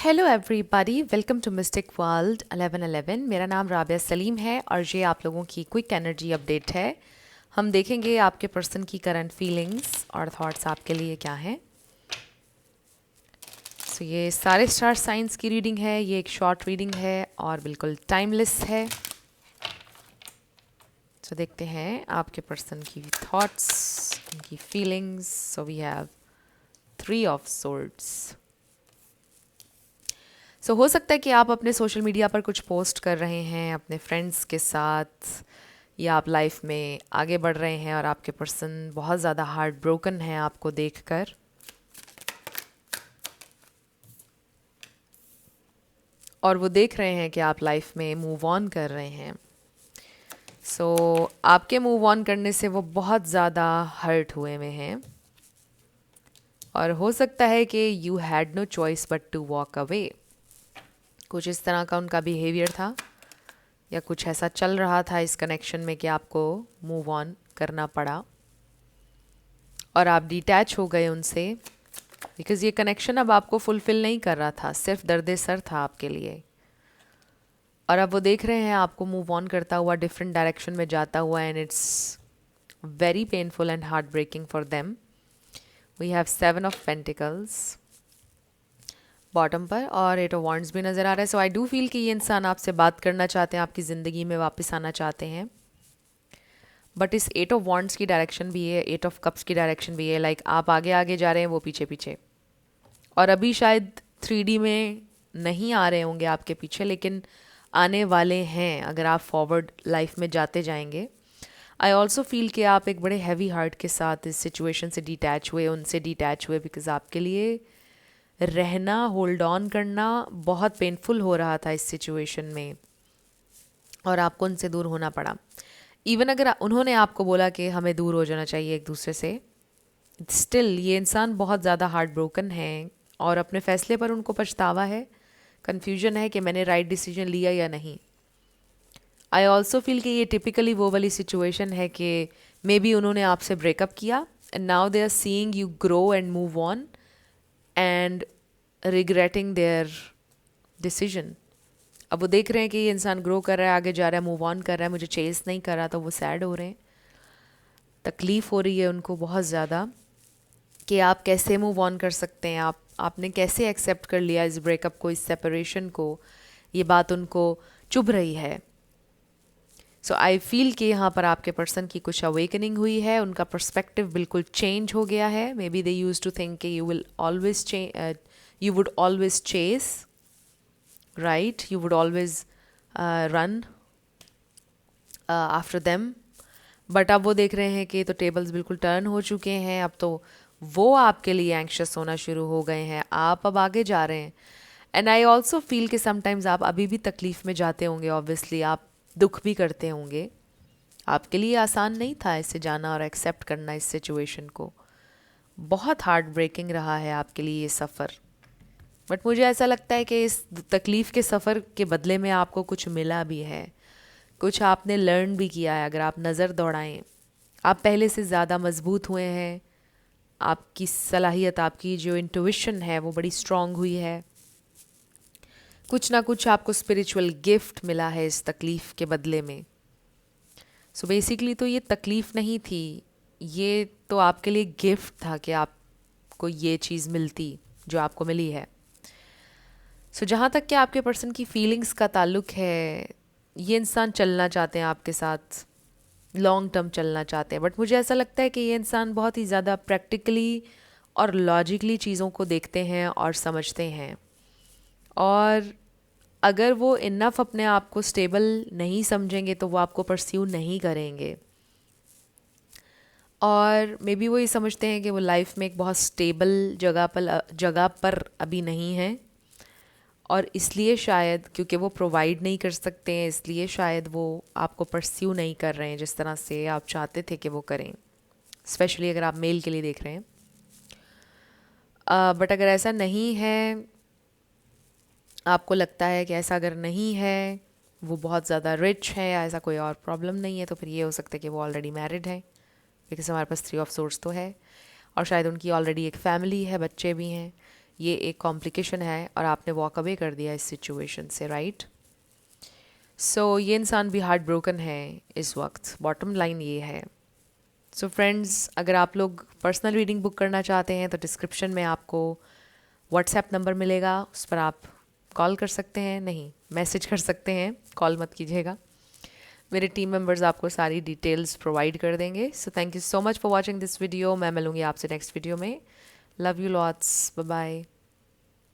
Hello everybody, welcome to mystic world 1111। मेरा नाम राबिया सलीम है और ये आप लोगों की क्विक एनर्जी अपडेट है। हम देखेंगे आपके पर्सन की करंट फीलिंग्स और थॉट्स आपके लिए क्या हैं। सो ये सारे स्टार साइंस की रीडिंग है। ये एक शॉर्ट रीडिंग है और बिल्कुल टाइमलेस है। सो देखते हैं आपके पर्सन की थॉट्स, उनकी feelings. So we have 3 of swords. हो सकता है कि आप अपने सोशल मीडिया पर कुछ पोस्ट कर रहे हैं अपने फ्रेंड्स के साथ, या आप लाइफ में आगे बढ़ रहे हैं और आपके पर्सन बहुत ज़्यादा हार्ट ब्रोकन है आपको देखकर। और वो देख रहे हैं कि आप लाइफ में मूव ऑन कर रहे हैं। आपके मूव ऑन करने से वो बहुत ज़्यादा हर्ट हुए में हैं और हो सकता है कि you had no choice but to walk away. कुछ इस तरह का उनका बिहेवियर था या कुछ ऐसा चल रहा था इस कनेक्शन में कि आपको मूव ऑन करना पड़ा और आप डिटैच हो गए उनसे, बिकॉज़ ये कनेक्शन अब आपको फुलफ़िल नहीं कर रहा था, सिर्फ दर्द सर था आपके लिए। और अब वो देख रहे हैं आपको मूव ऑन करता हुआ, डिफरेंट डायरेक्शन में जाता हुआ, and it's very painful and heartbreaking for them. We have 7 of pentacles bottom पर और 8 ऑफ वांड्स भी नज़र आ रहा है। सो आई डू फील कि ये इंसान आपसे बात करना चाहते हैं, आपकी ज़िंदगी में वापस आना चाहते हैं। बट इस 8 ऑफ वांड्स की डायरेक्शन भी है, 8 ऑफ कप्स की डायरेक्शन भी है। लाइक आप आगे आगे जा रहे हैं, वो पीछे पीछे। और अभी शायद 3D में नहीं आ रहे होंगे आपके पीछे, लेकिन आने वाले हैं अगर आप फॉरवर्ड लाइफ में जाते जाएंगे। आई ऑल्सो फील कि आप एक बड़े हैवी हार्ट के साथ इस सिचुएशन से डिटैच हुए, उनसे डिटैच हुए, बिकॉज आपके लिए रहना, होल्ड ऑन करना बहुत पेनफुल हो रहा था इस सिचुएशन में और आपको उनसे दूर होना पड़ा। इवन अगर उन्होंने आपको बोला कि हमें दूर हो जाना चाहिए एक दूसरे से, स्टिल ये इंसान बहुत ज़्यादा हार्ट ब्रोकन है और अपने फैसले पर उनको पछतावा है, कन्फ्यूजन है कि मैंने राइट डिसीजन लिया या नहीं। आई ऑल्सो फील कि ये टिपिकली वो वाली सिचुएशन है कि मे बी उन्होंने आपसे ब्रेकअप किया and now they are seeing you grow and move on and regretting their decision. अब वो देख रहे हैं कि ये इंसान ग्रो कर रहा है, आगे जा रहा है, मूव ऑन कर रहा है, मुझे चेस नहीं कर रहा, तो वो सैड हो रहे हैं। तकलीफ़ हो रही है उनको बहुत ज़्यादा कि आप कैसे मूव ऑन कर सकते हैं, आपने कैसे एक्सेप्ट कर लिया इस ब्रेकअप को, इस सेपरेशन को। ये बात उनको चुभ रही है। सो आई फील कि यहाँ पर आपके पर्सन की कुछ अवेकनिंग हुई है, उनका पर्सपेक्टिव बिल्कुल चेंज हो गया है। Maybe they use to think कि you would always chase, right, you would always run after them. But अब वो देख रहे हैं कि तो टेबल्स बिल्कुल टर्न हो चुके हैं। अब तो वो आपके लिए एंक्शस होना शुरू हो गए हैं, आप अब आगे जा रहे हैं। एंड आई ऑल्सो फील कि समटाइम्स आप अभी भी तकलीफ़ में जाते होंगे, ऑब्वियसली आप दुख भी करते होंगे। आपके लिए आसान नहीं था इससे जाना और एक्सेप्ट करना इस सिचुएशन को। बहुत हार्ट ब्रेकिंग रहा है आपके लिए ये सफ़र। बट मुझे ऐसा लगता है कि इस तकलीफ़ के सफ़र के बदले में आपको कुछ मिला भी है, कुछ आपने लर्न भी किया है। अगर आप नज़र दौड़ाएं, आप पहले से ज़्यादा मजबूत हुए हैं, आपकी सलाहियत, आपकी जो इंट्यूशन है वो बड़ी स्ट्रॉन्ग हुई है। कुछ ना कुछ आपको स्पिरिचुअल गिफ्ट मिला है इस तकलीफ़ के बदले में। सो बेसिकली तो ये तकलीफ़ नहीं थी, ये तो आपके लिए गिफ्ट था कि आपको ये चीज़ मिलती जो आपको मिली है। जहाँ तक कि आपके पर्सन की फीलिंग्स का ताल्लुक है, ये इंसान चलना चाहते हैं आपके साथ, लॉन्ग टर्म चलना चाहते हैं। बट मुझे ऐसा लगता है कि ये इंसान बहुत ही ज़्यादा प्रैक्टिकली और लॉजिकली चीज़ों को देखते हैं और समझते हैं। और अगर वो इनफ अपने आप को स्टेबल नहीं समझेंगे तो वो आपको परस्यू नहीं करेंगे। और मे बी वो ये समझते हैं कि वो लाइफ में एक बहुत स्टेबल जगह पर अभी नहीं है, और इसलिए शायद क्योंकि वो प्रोवाइड नहीं कर सकते हैं, इसलिए शायद वो आपको परस्यू नहीं कर रहे हैं जिस तरह से आप चाहते थे कि वो करें, स्पेशली अगर आप मेल के लिए देख रहे हैं। बट अगर ऐसा नहीं है, आपको लगता है कि ऐसा अगर नहीं है, वो बहुत ज़्यादा रिच है या ऐसा कोई और प्रॉब्लम नहीं है, तो फिर ये हो सकता है कि वो ऑलरेडी मैरिड है, बिकॉज हमारे पास 3 ऑफ सोर्स तो है। और शायद उनकी ऑलरेडी एक फैमिली है, बच्चे भी हैं, ये एक कॉम्प्लिकेशन है और आपने वॉक अवे कर दिया इस सिचुएशन से, राइट? सो ये इंसान भी हार्ट ब्रोकन है इस वक्त, बॉटम लाइन ये है। सो फ्रेंड्स, अगर आप लोग पर्सनल रीडिंग बुक करना चाहते हैं तो डिस्क्रिप्शन में आपको व्हाट्सएप नंबर मिलेगा, उस पर आप कॉल कर सकते हैं, नहीं मैसेज कर सकते हैं, कॉल मत कीजिएगा। मेरे टीम मेंबर्स आपको सारी डिटेल्स प्रोवाइड कर देंगे। So thank you so much for watching this video. मैं मिलूँगी आपसे नेक्स्ट वीडियो में। Love you lots, bye bye.